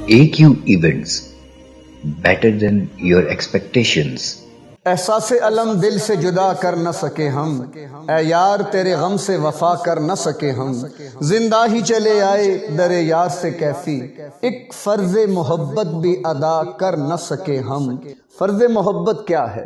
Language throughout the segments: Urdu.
AQ Events, better than your expectations. احساس علم دل سے جدا کر نہ سکے ہم، اے یار تیرے غم سے وفا کر نہ سکے ہم، زندہ ہی چلے آئے در یار سے کیفی، ایک فرض محبت بھی ادا کر نہ سکے ہم۔ فرض محبت کیا ہے؟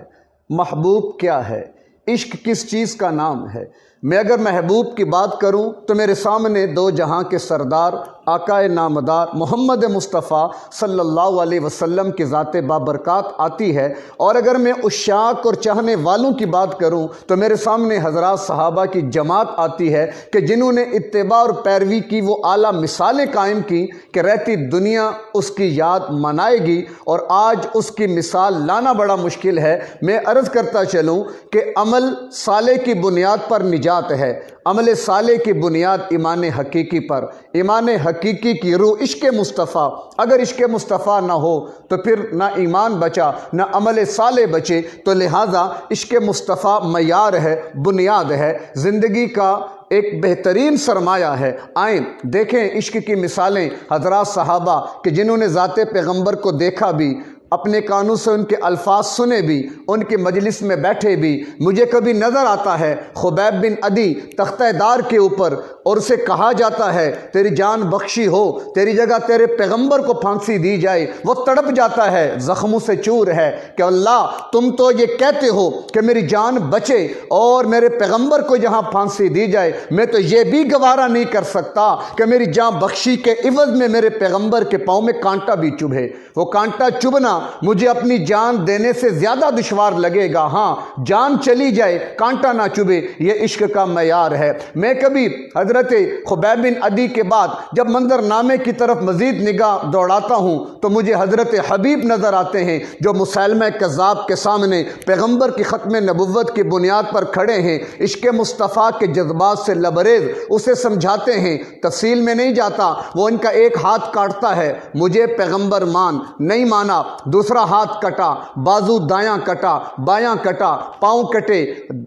محبوب کیا ہے؟ عشق کس چیز کا نام ہے؟ میں اگر محبوب کی بات کروں تو میرے سامنے دو جہاں کے سردار آقا نامدار محمد مصطفیٰ صلی اللہ علیہ وسلم کی ذات بابرکات آتی ہے، اور اگر میں عشاق اور چاہنے والوں کی بات کروں تو میرے سامنے حضرات صحابہ کی جماعت آتی ہے کہ جنہوں نے اتباع اور پیروی کی وہ اعلیٰ مثالیں قائم کی کہ رہتی دنیا اس کی یاد منائے گی، اور آج اس کی مثال لانا بڑا مشکل ہے۔ میں عرض کرتا چلوں کہ عمل صالح کی بنیاد پر نجات ہے، عمل صالح کی بنیاد ایمان حقیقی پر، ایمان حقیقی کی روح عشق مصطفیٰ۔ اگر عشق مصطفیٰ نہ ہو تو پھر نہ ایمان بچا نہ عمل صالح بچے، تو لہٰذا عشق مصطفیٰ معیار ہے، بنیاد ہے، زندگی کا ایک بہترین سرمایہ ہے۔ آئیں دیکھیں عشق کی مثالیں حضرات صحابہ کہ جنہوں نے ذات پیغمبر کو دیکھا بھی، اپنے کانوں سے ان کے الفاظ سنے بھی، ان کی مجلس میں بیٹھے بھی۔ مجھے کبھی نظر آتا ہے خبیب بن عدی تختہ دار کے اوپر، اور اسے کہا جاتا ہے تیری جان بخشی ہو، تیری جگہ تیرے پیغمبر کو پھانسی دی جائے۔ وہ تڑپ جاتا ہے، زخموں سے چور ہے کہ اللہ تم تو یہ کہتے ہو کہ میری جان بچے اور میرے پیغمبر کو جہاں پھانسی دی جائے، میں تو یہ بھی گوارا نہیں کر سکتا کہ میری جان بخشی کے عوض میں میرے پیغمبر کے پاؤں میں کانٹا بھی چبھے۔ وہ کانٹا چبھنا مجھے اپنی جان دینے سے زیادہ دشوار لگے گا، ہاں جان چلی جائے کانٹا نہ چبھے، یہ عشق کا معیار ہے۔ میں کبھی حضرت خبیب بن عدی کے بعد جب منظر نامے کی طرف مزید نگاہ دوڑاتا ہوں تو مجھے حضرت حبیب نظر آتے ہیں جو مسیلمہ کذاب کے سامنے پیغمبر کی ختم نبوت کی بنیاد پر کھڑے ہیں، عشق مصطفیٰ کے جذبات سے لبریز اسے سمجھاتے ہیں، تفصیل میں نہیں جاتا۔ وہ ان کا ایک ہاتھ کاٹتا ہے، مجھے پیغمبر مان، نہیں مانا، دوسرا ہاتھ کٹا، بازو دایاں کٹا، بایاں کٹا، پاؤں کٹے،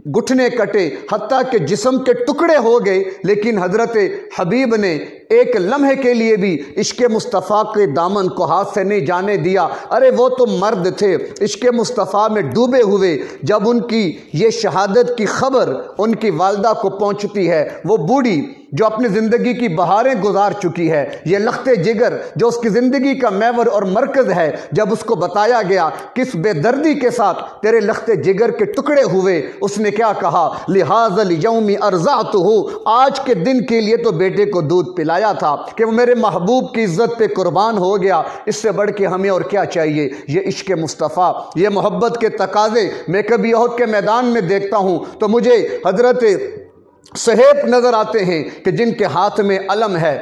گھٹنے کٹے، حتیٰ کہ جسم کے ٹکڑے ہو گئے، لیکن حضرت حبیب نے ایک لمحے کے لیے بھی عشق مصطفیٰ کے دامن کو ہاتھ سے نہیں جانے دیا۔ ارے وہ تو مرد تھے عشق مصطفیٰ میں ڈوبے ہوئے۔ جب ان کی یہ شہادت کی خبر ان کی والدہ کو پہنچتی ہے، وہ بوڑھی جو اپنی زندگی کی بہاریں گزار چکی ہے، یہ لخت جگر جو اس کی زندگی کا محور اور مرکز ہے، جب اس کو بتایا گیا کس بے دردی کے ساتھ تیرے لخت جگر کے ٹکڑے ہوئے، اس نے کیا کہا؟ لہٰذا الیوم ارضعتہ، آج کے دن کے لیے تو بیٹے کو دودھ پلایا تھا کہ وہ میرے محبوب کی عزت پہ قربان ہو گیا، اس سے بڑھ کے ہمیں اور کیا چاہیے؟ یہ عشق مصطفیٰ، یہ محبت کے تقاضے۔ میں کبھی احد کے میدان میں دیکھتا ہوں تو مجھے حضرت صہیب نظر آتے ہیں کہ جن کے ہاتھ میں علم ہے۔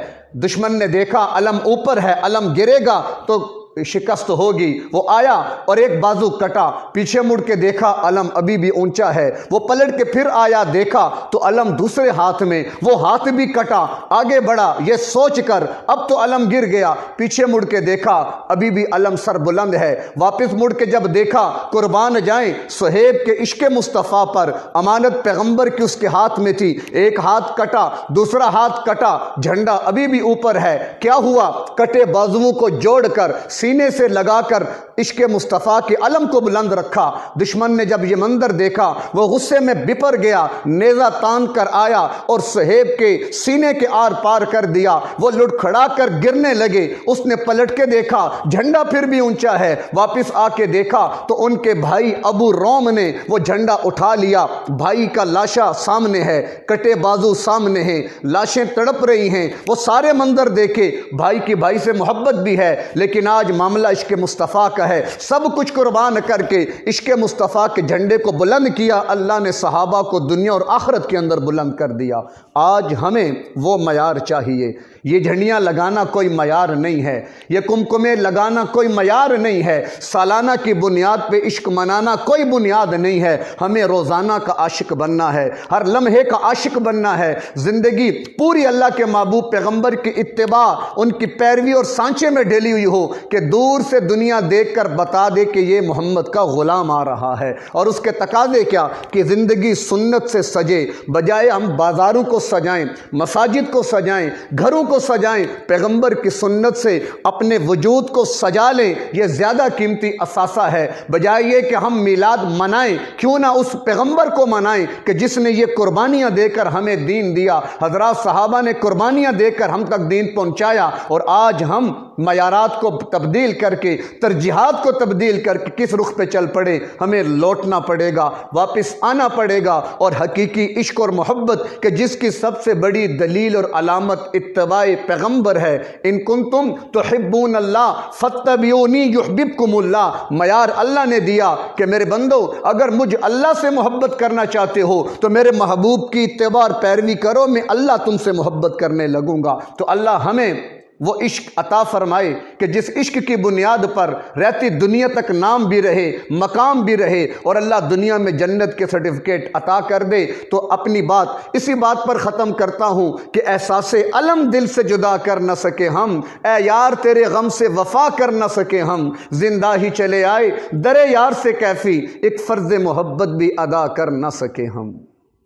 دشمن نے دیکھا علم اوپر ہے، علم گرے گا تو شکست ہوگی، وہ آیا اور ایک بازو کٹا، پیچھے مڑ کے دیکھا علم ابھی بھی اونچا ہے، وہ پلٹ کے پھر آیا، دیکھا تو علم دوسرے ہاتھ میں، وہ ہاتھ بھی کٹا، آگے بڑھا یہ سوچ کر اب تو علم گر گیا، پیچھے مڑ کے دیکھا ابھی بھی علم سر بلند ہے، واپس مڑ کے جب دیکھا قربان جائیں صہیب کے عشق مصطفیٰ پر، امانت پیغمبر کی اس کے ہاتھ میں تھی، ایک ہاتھ کٹا، دوسرا ہاتھ کٹا، جھنڈا ابھی بھی اوپر ہے۔ کیا ہوا؟ کٹے بازوؤں کو جوڑ کر سینے سے لگا کر عشق مصطفیٰ کے علم کو بلند رکھا۔ دشمن نے جب یہ منظر دیکھا وہ غصے میں بپر گیا، نیزہ تان کر آیا اور صہیب کے سینے کے آر پار کر دیا، وہ لڑکھڑا کر گرنے لگے۔ اس نے پلٹ کے دیکھا جھنڈا پھر بھی اونچا ہے، واپس آ کے دیکھا تو ان کے بھائی ابو روم نے وہ جھنڈا اٹھا لیا، بھائی کا لاشا سامنے ہے، کٹے بازو سامنے ہیں، لاشیں تڑپ رہی ہیں۔ وہ سارے منظر دیکھے، بھائی کی بھائی سے محبت بھی ہے، لیکن آج معاملہ عشق مصطفیٰ کا ہے، سب کچھ قربان کر کے عشق مصطفیٰ کے جھنڈے کو بلند کیا۔ اللہ نے صحابہ کو دنیا اور آخرت کے اندر بلند کر دیا۔ آج ہمیں وہ معیار چاہیے۔ یہ جھنڈیاں لگانا کوئی معیار نہیں ہے، یہ کمکمے لگانا کوئی معیار نہیں ہے، سالانہ کی بنیاد پہ عشق منانا کوئی بنیاد نہیں ہے۔ ہمیں روزانہ کا عاشق بننا ہے، ہر لمحے کا عاشق بننا ہے۔ زندگی پوری اللہ کے محبوب پیغمبر کی اتباع، ان کی پیروی اور سانچے میں ڈھلی ہوئی ہو کہ دور سے دنیا دیکھ کر بتا دے کہ یہ محمد کا غلام آ رہا ہے۔ اور اس کے تقاضے کیا کہ زندگی سنت سے سجے، بجائے ہم بازاروں کو سجائیں، مساجد کو سجائیں، گھروں کو کو سجائیں، پیغمبر کی سنت سے اپنے وجود کو سجا لیں، یہ زیادہ قیمتی اثاثہ ہے بجائے یہ کہ ہم میلاد منائیں۔ کیوں نہ اس پیغمبر کو منائیں کہ جس نے یہ قربانیاں دے کر ہمیں دین دیا، حضرات صحابہ نے قربانیاں دے کر ہم تک دین پہنچایا، اور آج ہم معیارات کو تبدیل کر کے، ترجیحات کو تبدیل کر کے کس رخ پہ چل پڑے؟ ہمیں لوٹنا پڑے گا، واپس آنا پڑے گا، اور حقیقی عشق اور محبت کہ جس کی سب سے بڑی دلیل اور علامت اتباع پیغمبر ہے، ان کنتم تحبون اللہ فاتبعونی یحببکم اللہ، معیار اللہ نے دیا کہ میرے بندو اگر مجھ اللہ سے محبت کرنا چاہتے ہو تو میرے محبوب کی اتباع اور پیروی کرو، میں اللہ تم سے محبت کرنے لگوں گا۔ تو اللہ ہمیں وہ عشق عطا فرمائے کہ جس عشق کی بنیاد پر رہتی دنیا تک نام بھی رہے، مقام بھی رہے، اور اللہ دنیا میں جنت کے سرٹیفکیٹ عطا کر دے۔ تو اپنی بات اسی بات پر ختم کرتا ہوں کہ احساس الم دل سے جدا کر نہ سکے ہم، اے یار تیرے غم سے وفا کر نہ سکے ہم، زندہ ہی چلے آئے در یار سے کیفی، ایک فرض محبت بھی ادا کر نہ سکے ہم۔